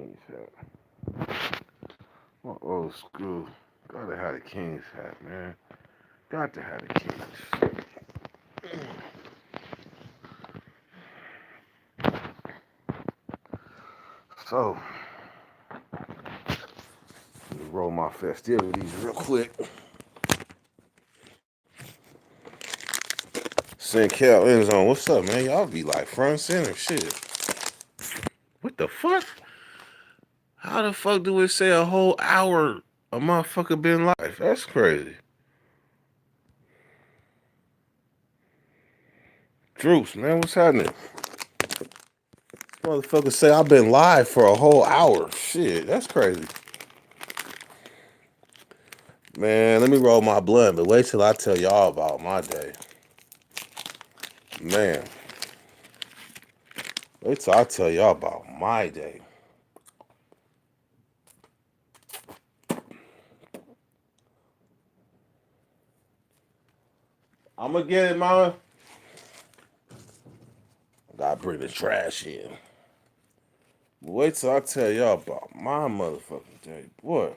King's hat. My old school. Gotta have the King's hat, man. Got to have the King's. So, let me roll my festivities real quick. St. Cal End Zone. What's up, man? Y'all be like front center shit. What the fuck? How the fuck do it say a whole hour a motherfucker been live? That's crazy. Droops, man, what's happening? Motherfucker say I've been live for a whole hour. Shit, that's crazy. Man, let me roll my blunt, but wait till I tell y'all about my day. Man, wait till I tell y'all about my day. I'm gonna get it, mama. Gotta bring the trash in. Wait till I tell y'all about my motherfucking day. Boy,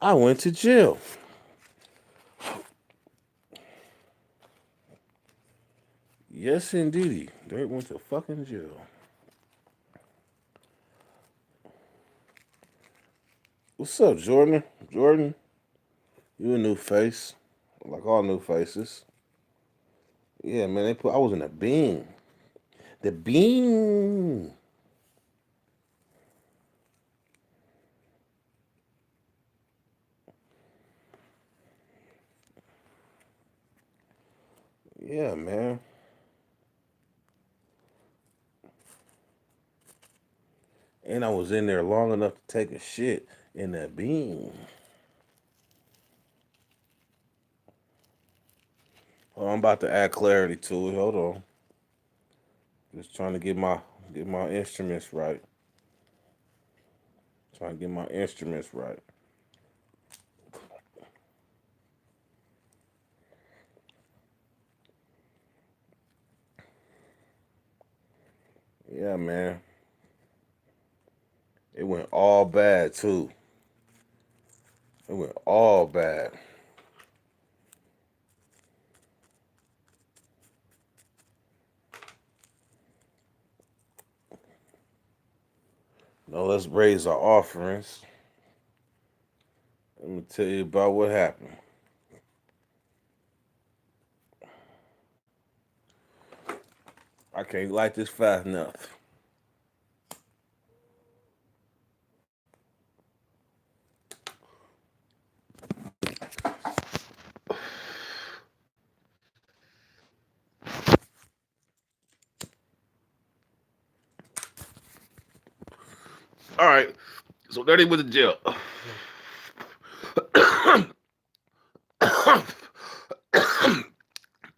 I went to jail. Yes, indeedy. They went to fucking jail. What's up, Jordan? Jordan, you a new face. Like all new faces. Yeah, man, I was in a bean. The bean. Yeah, man. And I was in there long enough to take a shit in that bean. Oh, I'm about to add clarity to it. Hold on. Just trying to get my instruments right. Trying to get my instruments right. Yeah, man. It went all bad too. It went all bad. Now let's raise our offerings. Let me tell you about what happened. I can't light this fast enough. All right. So Dirty went to jail.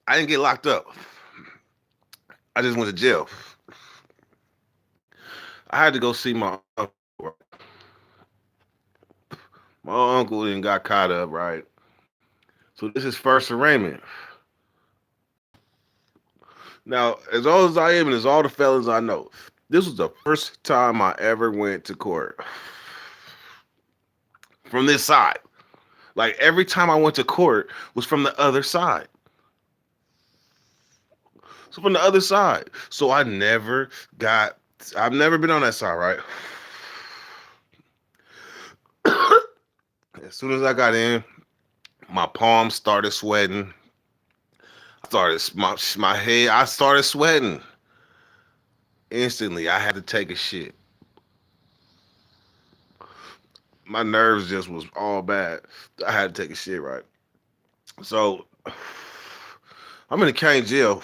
I didn't get locked up. I just went to jail. I had to go see my uncle. My uncle and got caught up, right? So this is first arraignment. Now, as old as I am and as all the fellas I know, this was the first time I ever went to court from this side. Like every time I went to court was from the other side. So from the other side. So I've never been on that side, right? As soon as I got in, my palms started sweating. My head. I started sweating. Instantly, I had to take a shit. My nerves just was all bad. I had to take a shit, right? So I'm in the county jail,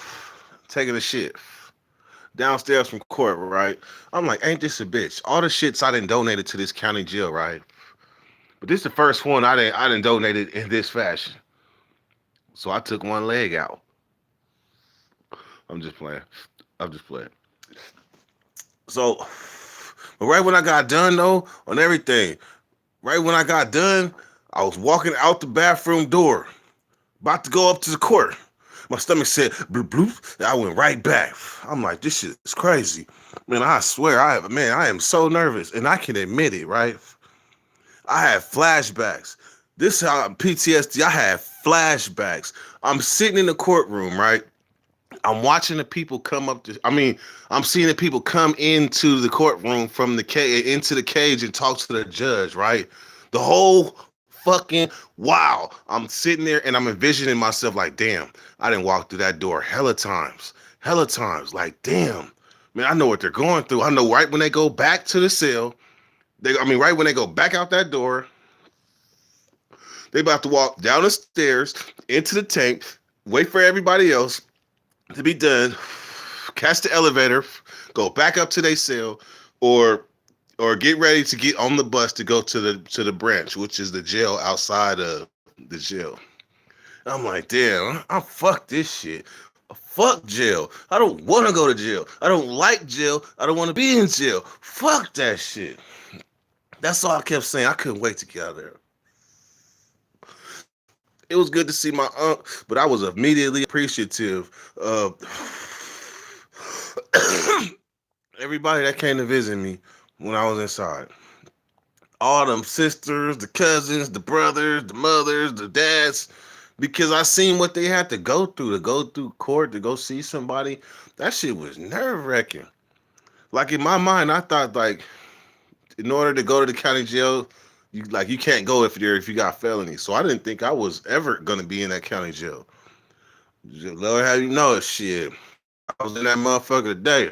taking a shit downstairs from court, right? I'm like, ain't this a bitch? All the shits I didn't donated to this county jail, right? But this is the first one I didn't donate it in this fashion. So I took one leg out. I'm just playing. I'm just playing. So, but right when I got done though, on everything, right when I got done, I was walking out the bathroom door, about to go up to the court. My stomach said bloop bloop. I went right back. I'm like, this shit is crazy. Man, I swear, I am so nervous. And I can admit it, right? I had flashbacks. This how PTSD, I had flashbacks. I'm sitting in the courtroom, right? I'm watching the people come up to. I mean, I'm seeing the people come into the courtroom from the cage into the cage and talk to the judge. Right, the whole fucking wow. I'm sitting there and I'm envisioning myself like, damn, I didn't walk through that door hella times. Like, damn, man, I know what they're going through. I know right when they go back to the cell. Right when they go back out that door, they about to walk down the stairs into the tank, wait for everybody else to be done, catch the elevator, go back up to their cell, or get ready to get on the bus to go to the branch, which is the jail outside of the jail. I'm like, damn, I fuck this shit. Fuck jail. I don't want to go to jail. I don't like jail. I don't want to be in jail. Fuck that shit. That's all I kept saying. I couldn't wait to get out of there. It was good to see my aunt, but I was immediately appreciative of everybody that came to visit me when I was inside. All them sisters, the cousins, the brothers, the mothers, the dads, because I seen what they had to go through court, to go see somebody. That shit was nerve wracking. Like in my mind, I thought like in order to go to the county jail, you can't go if you got felonies. So I didn't think I was ever gonna be in that county jail. Lord, how you know it? Shit, I was in that motherfucker today.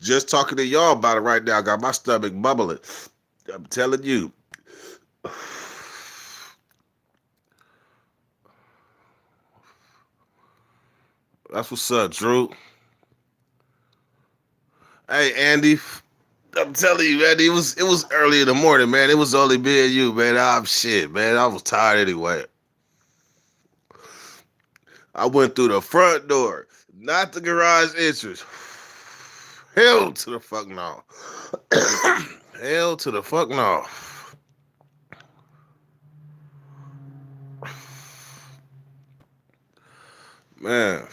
Just talking to y'all about it right now, I got my stomach bubbling. I'm telling you. That's what's up, Drew. Hey, Andy. I'm telling you, man, it was early in the morning, man. It was only me and you, man. I'm shit, man. I was tired anyway. I went through the front door, not the garage entrance. Hell to the fuck no. Hell to the fuck no. Man,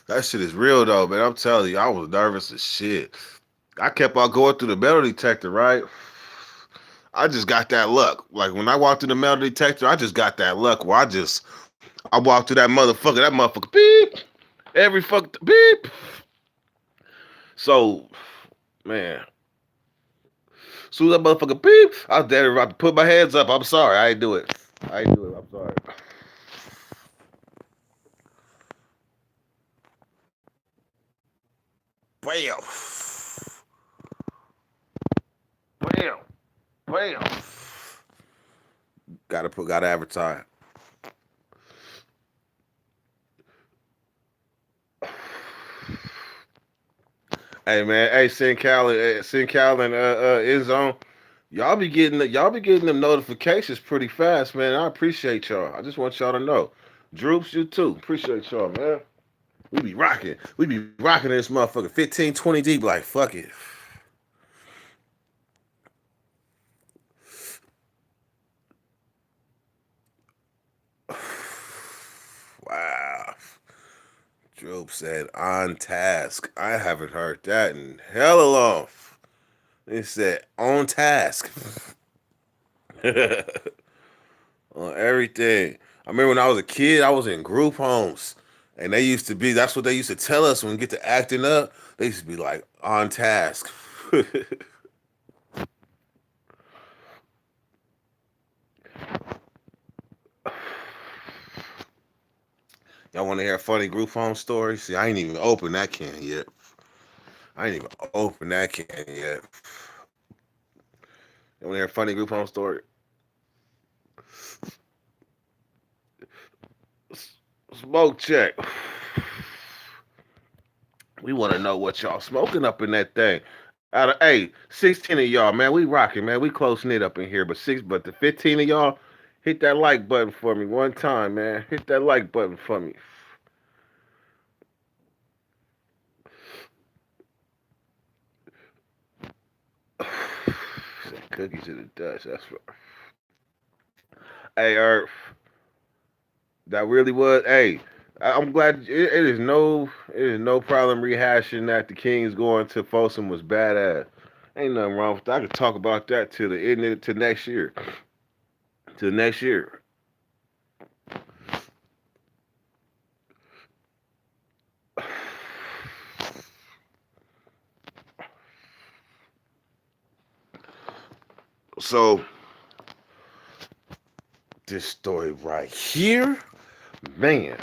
that shit is real though, man. I'm telling you, I was nervous as shit. I kept on going through the metal detector, right? I just got that luck. Like when I walked through the metal detector, I just got that luck where I walked through that motherfucker beep, every fuck beep. So, man, as soon as that motherfucker beep, I was there about to put my hands up. I'm sorry, I ain't do it. I ain't do it. I'm sorry. Bam, bam, bam. Gotta advertise. Hey man, hey Sin Cal and End Zone. Y'all be getting them notifications pretty fast, man. I appreciate y'all. I just want y'all to know. Droops, you too. Appreciate y'all, man. We be rocking. We be rocking this motherfucker 15, 20 deep. Like, fuck it. Wow. Droop said on task. I haven't heard that in hella long. It said on task. On everything. I remember when I was a kid, I was in group homes. And that's what they used to tell us when we get to acting up. They used to be like, on task. Y'all want to hear a funny group home story? See, I ain't even opened that can yet. I ain't even opened that can yet. You want to hear a funny group home story? Smoke check. We want to know what y'all smoking up in that thing. Out of 16 of y'all, man, we rocking, man. We close knit up in here, but the 15 of y'all, hit that like button for me one time, man. Hit that like button for me. Cookies in the Dutch. That's right. Hey, Earth. That really was. Hey, I'm glad it is no problem rehashing that the Kings going to Folsom was badass. Ain't nothing wrong with that. I could talk about that till the end of to next year. To next year. So this story right here, man.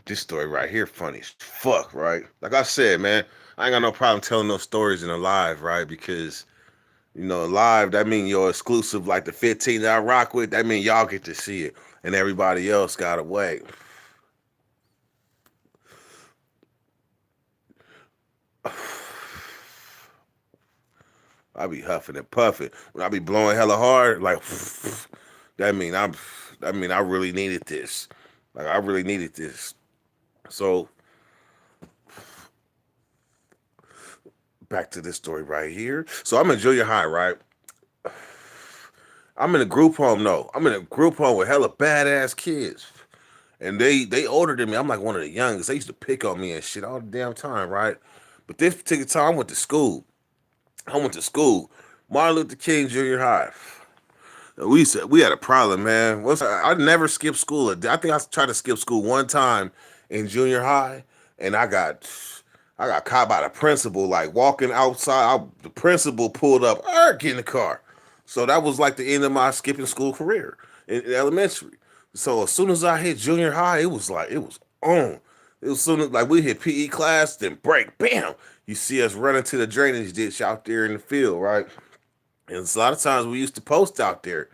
This story right here, funny as fuck, right? Like I said, man, I ain't got no problem telling those stories in a live, right? Because live, that mean you're exclusive, like the 15 that I rock with, that mean y'all get to see it. And everybody else gotta wait. I be huffing and puffing. When I be blowing hella hard, like that mean I really needed this. Like I really needed this. So back to this story right here. So I'm in junior high, right? I'm in a group home, no. I'm in a group home with hella badass kids. And they older than me. I'm like one of the youngest. They used to pick on me and shit all the damn time, right? But this particular time I went to school. I went to school. Martin Luther King Junior High. We had a problem, man. I never skipped school. I think I tried to skip school one time in junior high, and I got caught by the principal, like walking outside. The principal pulled up, get in the car. So that was like the end of my skipping school career in elementary. So as soon as I hit junior high, it was on. It was soon as like we hit PE class, then break, bam. You see us running to the drainage ditch out there in the field, right? And a lot of times we used to post out there.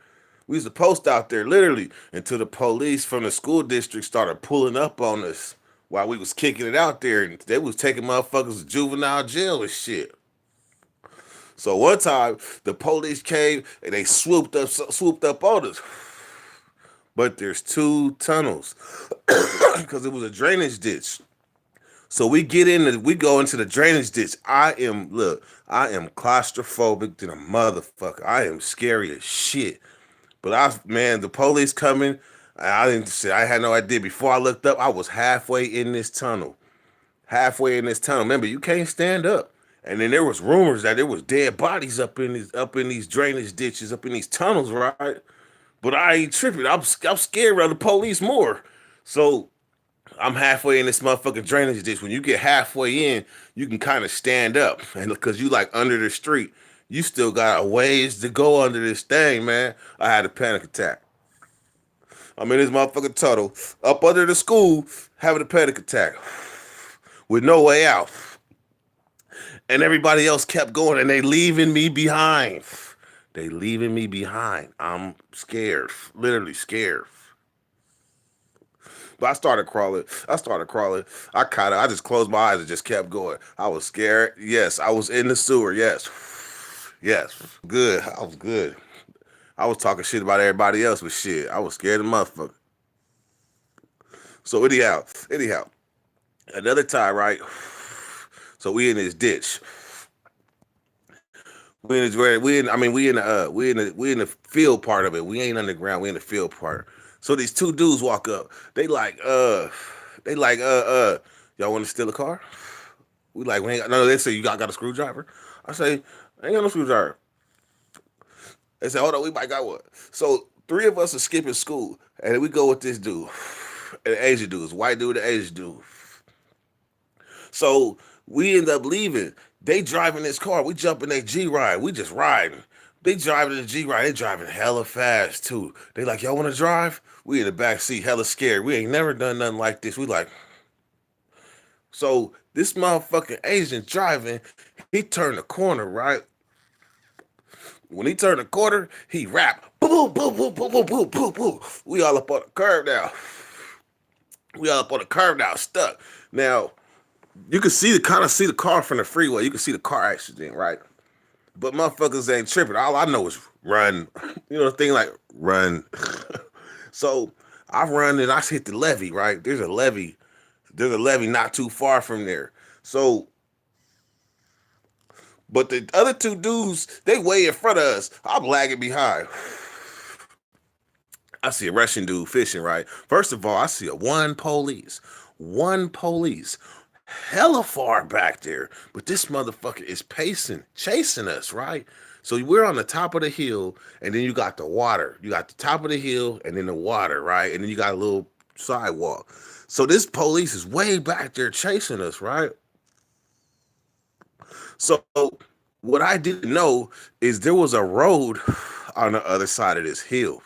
We used to post out there literally until the police from the school district started pulling up on us while we was kicking it out there, and they was taking motherfuckers to juvenile jail and shit. So one time the police came and they swooped up on us. But there's two tunnels because it was a drainage ditch. So we go into the drainage ditch. I am claustrophobic than a motherfucker. I am scary as shit. But man, the police coming. I didn't say I had no idea. Before I looked up, I was halfway in this tunnel. Halfway in this tunnel. Remember, you can't stand up. And then there was rumors that there was dead bodies up in these drainage ditches, up in these tunnels, right? But I ain't tripping. I'm scared of the police more. So I'm halfway in this motherfucking drainage ditch. When you get halfway in, you can kind of stand up, and because you like under the street, you still got a ways to go under this thing, man. I had a panic attack. I'm in this motherfucking tunnel, up under the school, having a panic attack with no way out, and everybody else kept going, and they leaving me behind. They leaving me behind. I'm scared, literally scared. But I started crawling. I started crawling. I just closed my eyes and just kept going. I was scared. Yes, I was in the sewer. Yes. Yes. Good. I was good. I was talking shit about everybody else with shit. I was scared of motherfucker. So anyhow, another time, right? So we in this ditch. We in the field part of it. We ain't underground. We in the field part. So these two dudes walk up. They like, y'all want to steal a car? We like, we ain't got, no, they say you got a screwdriver. I say, I ain't got no screwdriver. They say, hold on, we might got one. So three of us are skipping school, and we go with this dude, an Asian dude, it's a white dude, an Asian dude. So we end up leaving. They driving this car. We jump in their G ride. We just riding. They driving the G ride. They driving hella fast too. They like, y'all want to drive? We in the back seat, hella scared. We ain't never done nothing like this. We like, so this motherfucking Asian driving, he turned the corner, right? When he turned the corner, he rapped, boom, boom, boom, boom, boom, boom, boom, boom. We all up on the curb now. We all up on the curb now, stuck. Now, you can kind of see the car from the freeway. You can see the car accident, right? But motherfuckers ain't tripping. All I know is run. You know the thing like run. So I run and I hit the levee, right? There's a levee. There's a levee not too far from there. So, but the other two dudes, they way in front of us. I'm lagging behind. I see a Russian dude fishing, right? First of all, I see a one police, hella far back there, but this motherfucker is pacing, chasing us, right? So we're on the top of the hill, and then you got the water. You got the top of the hill, and then the water, right? And then you got a little sidewalk. So this police is way back there chasing us, right? So what I didn't know is there was a road on the other side of this hill.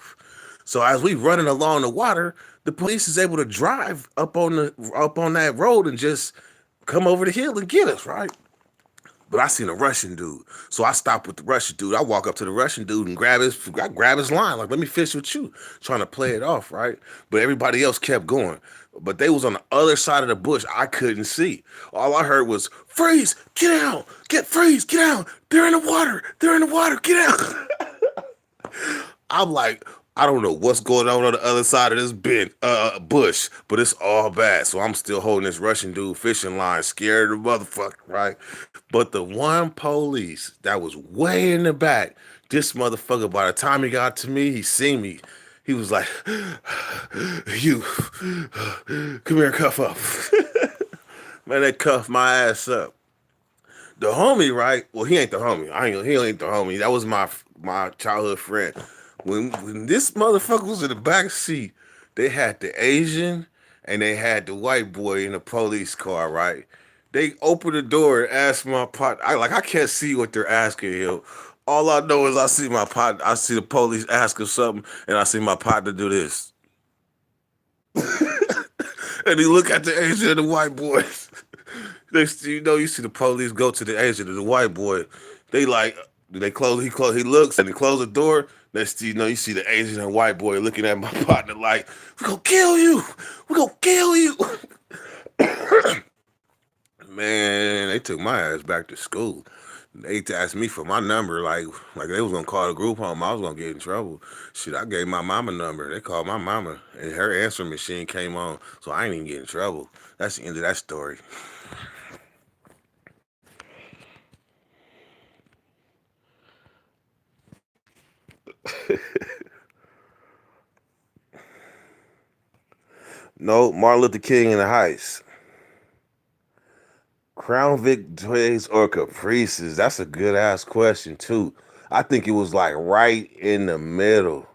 So as we running along the water, the police is able to drive up on that road and just come over the hill and get us, right? But I seen a Russian dude. So I stopped with the Russian dude. I walk up to the Russian dude and grab his line. Like, let me fish with you. Trying to play it off, right? But everybody else kept going. But they was on the other side of the bush. I couldn't see. All I heard was, freeze, get out, get out. They're in the water. They're in the water. Get out. I'm like, I don't know what's going on the other side of this bush, but it's all bad. So I'm still holding this Russian dude fishing line, scared of the motherfucker, right? But the one police that was way in the back, this motherfucker, by the time he got to me, he seen me. He was like, you, come here, cuff up. Man, they cuffed my ass up. The homie, right? Well, he ain't the homie. He ain't the homie. That was my childhood friend. When this motherfucker was in the back seat, they had the Asian and they had the white boy in the police car, right? They opened the door and asked my partner. I can't see what they're asking him. All I know is I see my partner. I see the police ask him something, and I see my partner do this. And he look at the Asian and the white boy. You see the police go to the Asian and the white boy. They like they close. He looks and he close the door. Next thing you see the Asian and white boy looking at my partner like, "We gonna kill you. We gonna kill you." Man, they took my ass back to school. They asked me for my number, like they was gonna call the group home. I was gonna get in trouble. Shit, I gave my mama number. They called my mama, and her answering machine came on, so I ain't even get in trouble. That's the end of that story. No, Martin Luther King in the Heights. Crown Vic Days or Caprices? That's a good ass question too. I think it was like right in the middle.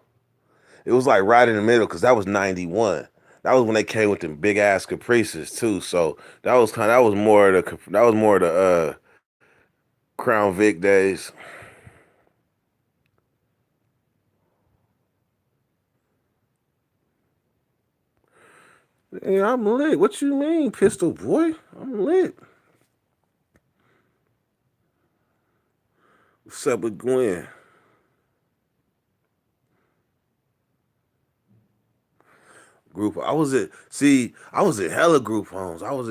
It was like right in the middle because that was '91. That was when they came with them big ass Caprices too. So that was more of the Crown Vic days. Yeah, I'm lit. What you mean, Pistol Boy? I'm lit. What's up with Gwen? Group. I was in hella group homes. I was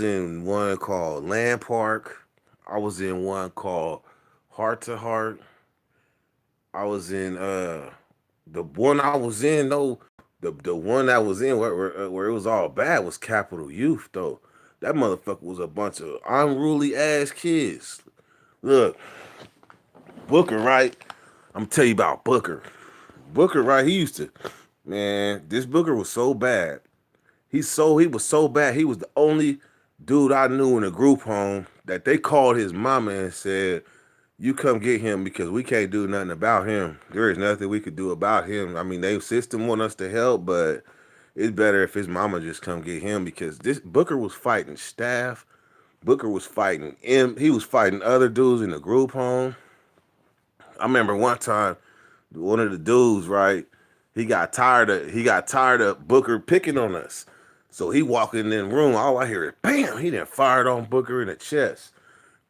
in one called Land Park. I was in one called Heart to Heart. I was in the one I was in though. The one that was in where it was all bad was Capital Youth though. That motherfucker was a bunch of unruly ass kids. Look, Booker, right? I'm gonna tell you about Booker. Booker, right? He used to, man. This Booker was so bad. He was so bad. He was the only dude I knew in a group home that they called his mama and said, "You come get him because we can't do nothing about him. There is nothing we could do about him. I mean, they system want us to help, but it's better if his mama just come get him because this Booker was fighting staff. Booker was fighting him. He was fighting other dudes in the group home. I remember one time one of the dudes, right? He got tired of Booker picking on us. So he walked in the room. All I hear is bam. He done fired on Booker in the chest.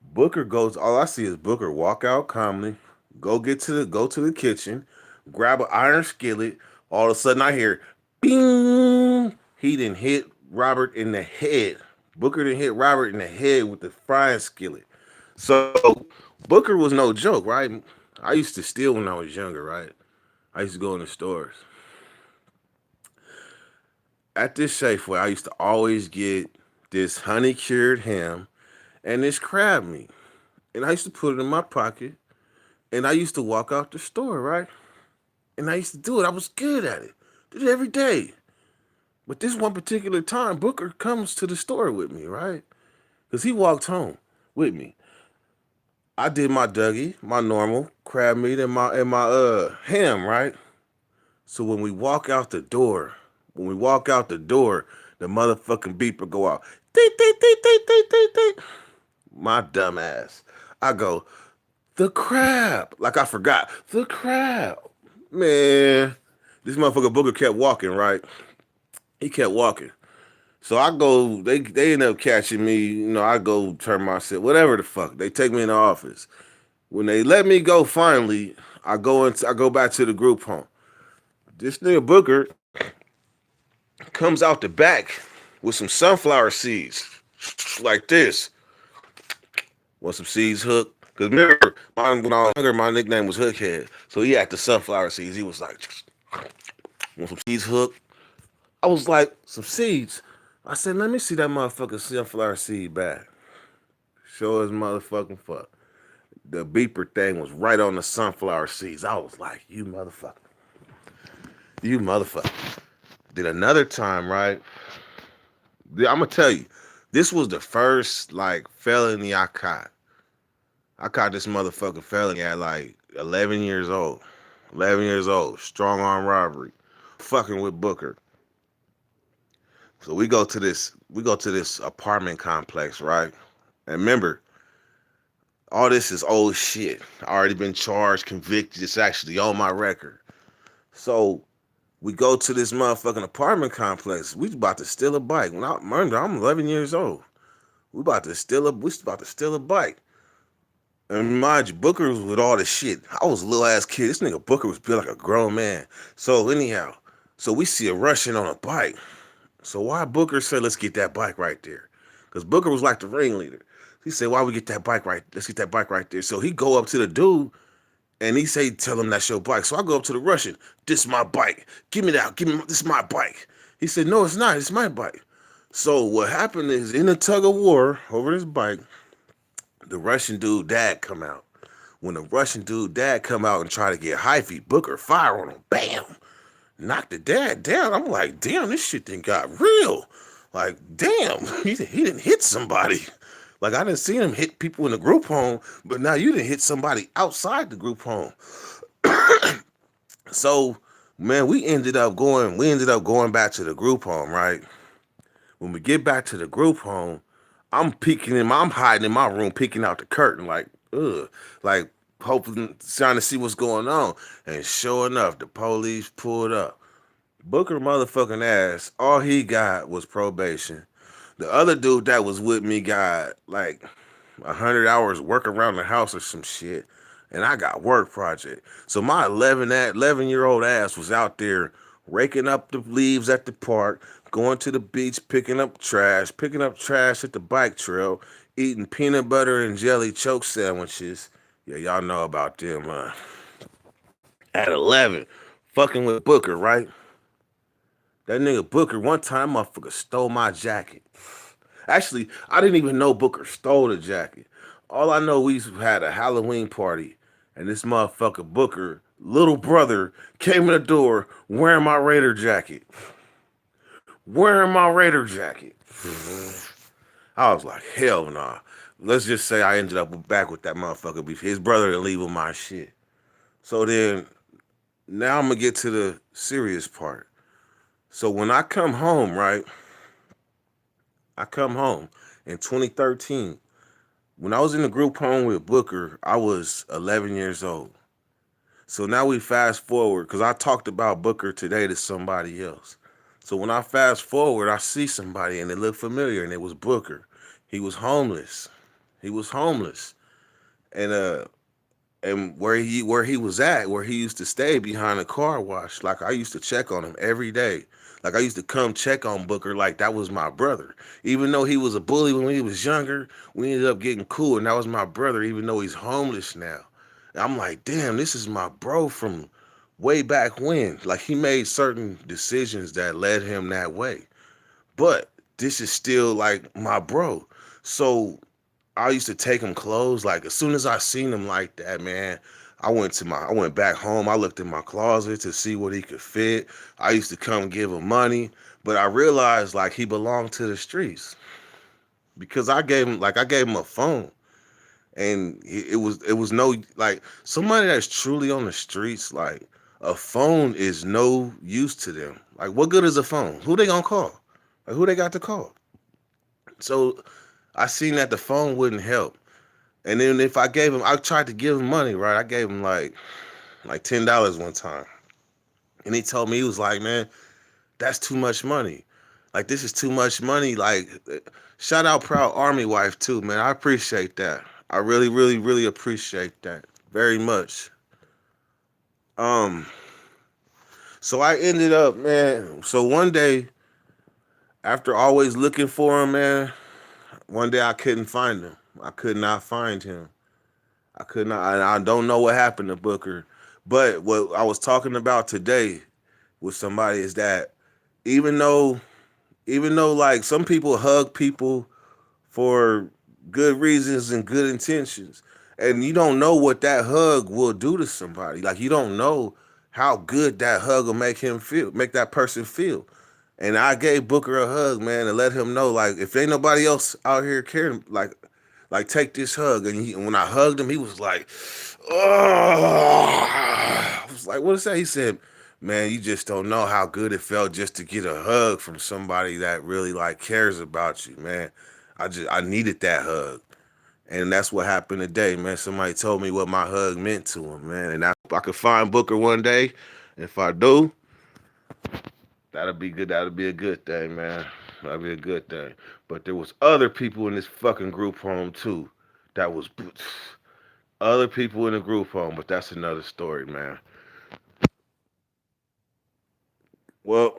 Booker goes. All I see is Booker walk out calmly, go to the kitchen, grab an iron skillet. All of a sudden, I hear, bing. He didn't hit Robert in the head. Booker didn't hit Robert in the head with the frying skillet. So Booker was no joke, right? I used to steal when I was younger, right? I used to go in the stores. At this Safeway, I used to always get this honey cured ham and this crab meat. And I used to put it in my pocket and I used to walk out the store, right? And I used to do it. I was good at it. Did it every day. But this one particular time, Booker comes to the store with me, right? Because he walked home with me. I did my Dougie, my normal crab meat and my ham, right? So when we walk out the door, the motherfucking beeper go out. Beep, beep, beep, beep, beep, beep, beep. My dumb ass. I go, the crab. Like I forgot. The crab. Man. This motherfucker Booker kept walking, right? He kept walking. So I go, they end up catching me, I go turn myself, whatever the fuck. They take me in the office. When they let me go finally, I go back to the group home. This nigga Booker comes out the back with some sunflower seeds. Like this. Want some seeds, Hook? Because remember, when I was younger, my nickname was Hookhead. So he had the sunflower seeds. He was like, want some seeds, Hook? I was like, some seeds? I said, let me see that motherfucking sunflower seed back. Show his motherfucking fuck. The beeper thing was right on the sunflower seeds. I was like, you motherfucker. You motherfucker. Then another time, right? I'm gonna tell you, this was the first like felony I caught. I caught this motherfucker felony at like 11 years old. 11 years old, strong arm robbery, fucking with Booker. So we go to this apartment complex, right? And remember, all this is old shit. I already been charged, convicted. It's actually on my record. So we go to this motherfucking apartment complex. We about to steal a bike. When I remember, I'm 11 years old. We about to steal a bike. And mind you, Booker was with all the shit. I was a little ass kid. This nigga Booker was built like a grown man. So anyhow, so we see a Russian on a bike. So why Booker said, let's get that bike right there? Because Booker was like the ringleader. He said, why we get that bike right? Let's get that bike right there. So he go up to the dude and he say, tell him that's your bike. So I go up to the Russian. This my bike. Give me that. This is my bike. He said, no, it's not. It's my bike. So what happened is in the tug of war over this bike, the Russian dude dad come out. When the Russian dude dad come out and try to get hyphy, Booker fire on him. Bam. Knocked the dad down. I'm like, damn, this shit done got real. Like, damn, he didn't hit somebody. Like, I didn't see him hit people in the group home, but now you didn't hit somebody outside the group home. So, man, we ended up going back to the group home, right? When we get back to the group home, I'm hiding in my room, peeking out the curtain, like, ugh, like, hoping, trying to see what's going on. And sure enough, the police pulled up. Booker motherfucking ass, all he got was probation. The other dude that was with me got like 100 hours work around the house or some shit. And I got work project. So my 11-year-old ass was out there raking up the leaves at the park, going to the beach, picking up trash at the bike trail, eating peanut butter and jelly choke sandwiches. Yeah, y'all know about them. At 11, fucking with Booker, right? That nigga Booker, one time, motherfucker stole my jacket. Actually, I didn't even know Booker stole the jacket. All I know, we had a Halloween party, and this motherfucker Booker, little brother, came in the door wearing my Raider jacket. Wearing my Raider jacket. I was like, hell nah. Let's just say I ended up back with that motherfucker. His brother didn't leave with my shit. So then, now I'm gonna get to the serious part. So when I come home, right? I come home in 2013. When I was in the group home with Booker, I was 11 years old. So now we fast forward, because I talked about Booker today to somebody else. So when I fast forward, I see somebody and it looked familiar, and it was Booker. He was homeless. He was homeless. And where he used to stay behind a car wash, like I used to check on him every day. Like I used to come check on Booker like that was my brother. Even though he was a bully when he was younger, we ended up getting cool, and that was my brother, even though he's homeless now. And I'm like, damn, this is my bro from way back when. Like he made certain decisions that led him that way. But this is still like my bro. So I used to take him clothes. Like as soon as I seen him like that, man, I went back home. I looked in my closet to see what he could fit. I used to come give him money, but I realized like he belonged to the streets because I gave him a phone, and it was no like somebody that's truly on the streets. Like a phone is no use to them. Like what good is a phone? Who they gonna call? Like who they got to call? So I seen that the phone wouldn't help. And then if I gave him, I tried to give him money, right? I gave him like $10 one time, and he told me he was like, man, that's too much money. Like this is too much money. Like shout out Proud Army Wife too, man. I appreciate that. I really, really, really appreciate that very much. Um, so I ended up, man. So one day, after always looking for him, man, one day I couldn't find him. I could not find him. I could not. I don't know what happened to Booker, but what I was talking about today with somebody is that even though even though like some people hug people for good reasons and good intentions, and you don't know what that hug will do to somebody. Like you don't know how good that hug will make him feel, make that person feel. And I gave Booker a hug, man, and let him know, like, if ain't nobody else out here caring, like take this hug. And when I hugged him, he was like, oh, I was like, what is that? He said, man, you just don't know how good it felt just to get a hug from somebody that really like cares about you, man. I needed that hug. And that's what happened today, man. Somebody told me what my hug meant to him, man. And I could find Booker one day. If I do, that'll be good. That'll be a good thing, man. That'll be a good thing. But there was other people in this fucking group home too. That was other people in the group home, but that's another story, man. Well,